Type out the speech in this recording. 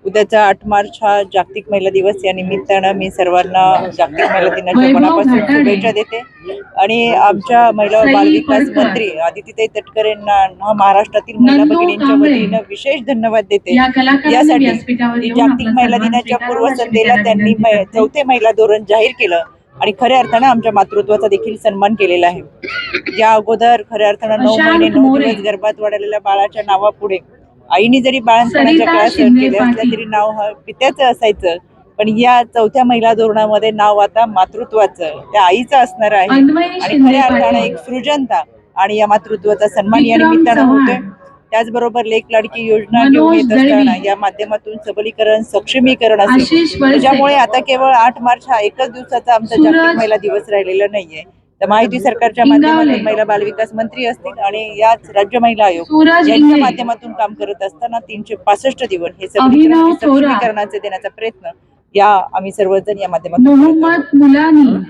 उद्याचा 8 मार्च हा जागतिक महिला दिवस या निमित्तानं मी सर्वांना जागतिक महिला दिनाच्या मनापासून शुभेच्छा देते आणि आमच्या महिला व बालविकास मंत्री आदितीताई तटकरे यांना महाराष्ट्रातील महिला भगिनींच्या वतीनं विशेष धन्यवाद देते यासाठी की जागतिक महिला दिनाच्या पूर्वसंध्येला त्यांनी चौथे महिला धोरण जाहीर केलं आणि खऱ्या अर्थानं आमच्या मातृत्वाचा देखील सन्मान केलेला आहे। या अगोदर खऱ्या अर्थानं 9 महिने 9 दिवस गर्भात वाढलेल्या बाळाच्या नावापुढे आईने जरी बाळंतपणाच्या काळात सहन केले असले तरी नाव हा पित्याचं असायचं, पण या चौथ्या महिला धोरणामध्ये नाव आता मातृत्वाचं त्या आईचं असणार आहे आणि खऱ्या अर्थानं एक सृजनता आणि या मातृत्वाचा सन्मान या निमित्तानं होतोय। त्याचबरोबर लेक लाडकी योजना घेऊन येत असताना या माध्यमातून सबलीकरण सक्षमीकरण असेल, त्याच्यामुळे आता केवळ 8 मार्च हा एकच दिवसाचा आमचा जागतिक महिला दिवस राहिलेला नाहीये। तर महायुती सरकारच्या माध्यमातून महिला बालविकास मंत्री असतील आणि याच राज्य महिला आयोग यांच्या माध्यमातून काम करत असताना 365 दिवस हे सक्षमीकरणाचे देण्याचा प्रयत्न या आम्ही सर्वजण या माध्यमातून